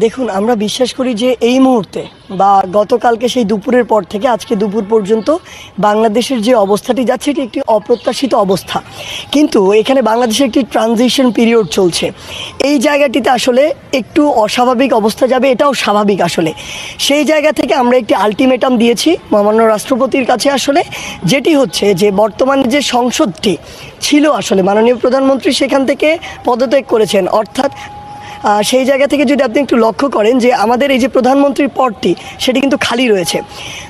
দেখুন, আমরা বিশ্বাস করি যে এই মুহূর্তে বা গতকালকে সেই দুপুরের পর থেকে আজকে দুপুর পর্যন্ত বাংলাদেশের যে অবস্থাটি যাচ্ছে এটি একটি অপ্রত্যাশিত অবস্থা। কিন্তু এখানে বাংলাদেশে একটি ট্রানজিশন পিরিয়ড চলছে। এই জায়গাটিতে আসলে একটু অস্বাভাবিক অবস্থা যাবে, এটাও স্বাভাবিক। আসলে সেই জায়গা থেকে আমরা একটি আলটিমেটাম দিয়েছি মহামান্য রাষ্ট্রপতির কাছে, আসলে যেটি হচ্ছে যে বর্তমানে যে সংসদটি ছিল, আসলে মাননীয় প্রধানমন্ত্রী সেখান থেকে পদত্যাগ করেছেন। অর্থাৎ সেই জায়গা থেকে যদি আপনি একটু লক্ষ্য করেন যে আমাদের এই যে প্রধানমন্ত্রীর পদটি সেটি কিন্তু খালি রয়েছে।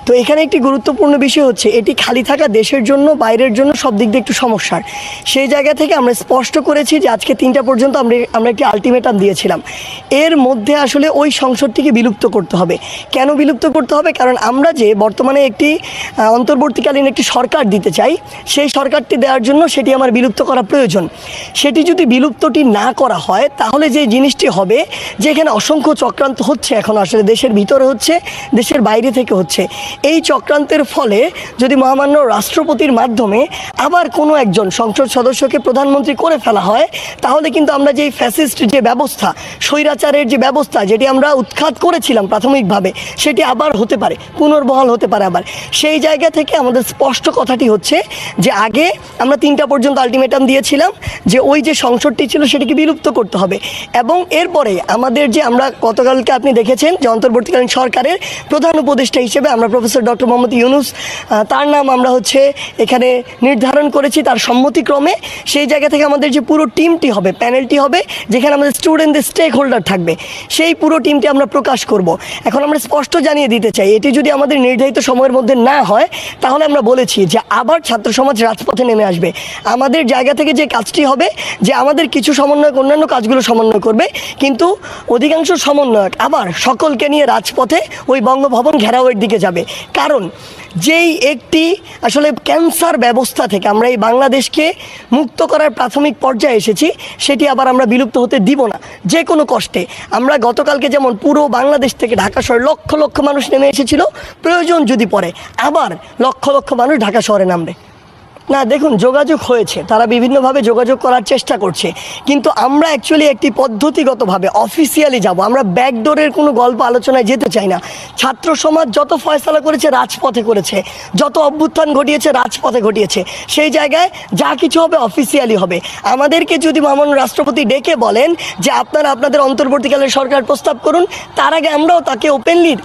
তো এখানে একটি গুরুত্বপূর্ণ বিষয় হচ্ছে এটি খালি থাকা দেশের জন্য, বাইরের জন্য সব দিক দিয়ে একটু সমস্যার। সেই জায়গা থেকে আমরা স্পষ্ট করেছি যে আজকে 3টা পর্যন্ত আমরা একটি আলটিমেটাম দিয়েছিলাম। এর মধ্যে আসলে ওই সংসদটিকে বিলুপ্ত করতে হবে। কেন বিলুপ্ত করতে হবে? কারণ আমরা যে বর্তমানে একটি অন্তর্বর্তীকালীন একটি সরকার দিতে চাই, সেই সরকারটি দেওয়ার জন্য সেটি আমার বিলুপ্ত করা প্রয়োজন। সেটি যদি বিলুপ্তটি না করা হয় তাহলে যে জিনিসটি হবে যে এখানে অসংখ্য চক্রান্ত হচ্ছে, এখন আসলে দেশের ভিতরে হচ্ছে, দেশের বাইরে থেকে হচ্ছে। এই চক্রান্তের ফলে যদি মহামান্য রাষ্ট্রপতির মাধ্যমে আবার কোনো একজন সংসদ সদস্যকে প্রধানমন্ত্রী করে ফেলা হয়, তাহলে কিন্তু আমরা যে ফ্যাসিস্ট যে ব্যবস্থা, স্বৈরাচারের যে ব্যবস্থা যেটি আমরা উৎখাত করেছিলাম প্রাথমিকভাবে, সেটি আবার হতে পারে, পুনর্বহাল হতে পারে আবার। সেই জায়গা থেকে আমাদের স্পষ্ট কথাটি হচ্ছে যে আগে আমরা 3টা পর্যন্ত আলটিমেটাম দিয়েছিলাম যে ওই যে সংসদটি ছিল সেটিকে বিলুপ্ত করতে হবে। এবং এরপরে আমাদের যে আমরা গতকালকে আপনি দেখেছেন যে অন্তর্বর্তীকালীন সরকারের প্রধান উপদেষ্টা হিসেবে আমরা প্রফেসর ডক্টর মোহাম্মদ ইউনূস, তার নাম আমরা এখানে নির্ধারণ করেছি তার সম্মতিক্রমে। সেই জায়গা থেকে আমাদের যে পুরো টিমটি হবে, প্যানেলটি হবে, যেখানে আমাদের স্টুডেন্টদের স্টেক হোল্ডার থাকবে, সেই পুরো টিমটি আমরা প্রকাশ করব। এখন আমরা স্পষ্ট জানিয়ে দিতে চাই এটি যদি আমাদের নির্ধারিত সময়ের মধ্যে না হয় তাহলে আমরা বলেছি যে আবার ছাত্র সমাজ রাজপথে নেমে আসবে। আমাদের জায়গা থেকে যে কাজটি হবে যে আমাদের কিছু সমন্বয়ক অন্যান্য কাজগুলো সমন্বয় করবে, কিন্তু অধিকাংশ সমন্বয়ক আবার সকলকে নিয়ে রাজপথে ওই বঙ্গভবন ঘেরাওয়ের দিকে যাবে। কারণ যেই একটি আসলে ক্যান্সার ব্যবস্থা থেকে আমরা এই বাংলাদেশকে মুক্ত করার প্রাথমিক পর্যায়ে এসেছি, সেটি আবার আমরা বিলুপ্ত হতে দিব না যে কোনো কষ্টে। আমরা গতকালকে যেমন পুরো বাংলাদেশ থেকে ঢাকা শহরে লক্ষ লক্ষ মানুষ নেমে এসেছিল, প্রয়োজন যদি পড়ে আবার লক্ষ লক্ষ মানুষ ঢাকা শহরে নামবে। না, দেখুন, যোগাযোগ হয়েছে, তারা বিভিন্নভাবে যোগাযোগ করার চেষ্টা করছে, কিন্তু আমরা অ্যাকচুয়ালি একটি পদ্ধতিগতভাবে অফিসিয়ালি যাব। আমরা ব্যাকডোরের কোনো গল্প আলোচনায় যেতে চাই না। ছাত্র সমাজ যত ফয়সালা করেছে রাজপথে করেছে, যত অভ্যুত্থান ঘটিয়েছে রাজপথে ঘটিয়েছে। সেই জায়গায় যা কিছু হবে অফিসিয়ালি হবে। আমাদেরকে যদি মহামান্য রাষ্ট্রপতি ডেকে বলেন যে আপনারা আপনাদের অন্তর্বর্তীকালীন সরকার প্রস্তাব করুন, তার আগে আমরাও তাকে ওপেনলি,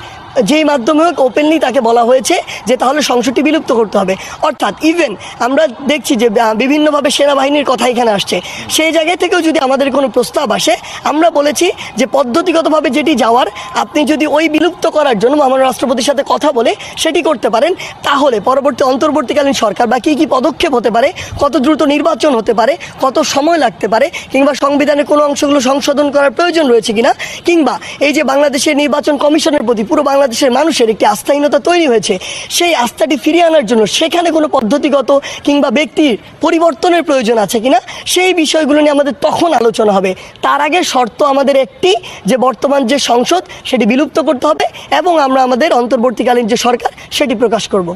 যেই মাধ্যমে হোক ওপেনলি তাকে বলা হয়েছে যে তাহলে সংসদটি বিলুপ্ত করতে হবে। অর্থাৎ ইভেন আমরা দেখছি যে বিভিন্নভাবে সেনাবাহিনীর কথা এখানে আসছে, সেই জায়গায় থেকেও যদি আমাদের কোনো প্রস্তাব আসে, আমরা বলেছি যে পদ্ধতিগতভাবে যেটি যাওয়ার, আপনি যদি ওই বিলুপ্ত করার জন্য মহামান্য রাষ্ট্রপতির সাথে কথা বলে সেটি করতে পারেন, তাহলে পরবর্তী অন্তর্বর্তীকালীন সরকার বা কী কী পদক্ষেপ হতে পারে, কত দ্রুত নির্বাচন হতে পারে, কত সময় লাগতে পারে, কিংবা সংবিধানের কোনো অংশগুলো সংশোধন করার প্রয়োজন রয়েছে কিনা, কিংবা এই যে বাংলাদেশের নির্বাচন কমিশনের প্রতি পুরো বাংলাদেশের মানুষের একটি আস্থাহীনতা তৈরি হয়েছে, সেই আস্থাটি ফিরিয়ে আনার জন্য সেখানে কোনো পদ্ধতিগত কিংবা ব্যক্তির পরিবর্তনের প্রয়োজন আছে কিনা, সেই বিষয়গুলো নিয়ে আমাদের তখন আলোচনা হবে। তার আগে শর্ত আমাদের একটি, যে বর্তমান যে সংসদ সেটি বিলুপ্ত করতে হবে এবং আমরা আমাদের অন্তর্বর্তীকালীন যে সরকার সেটি প্রকাশ করব।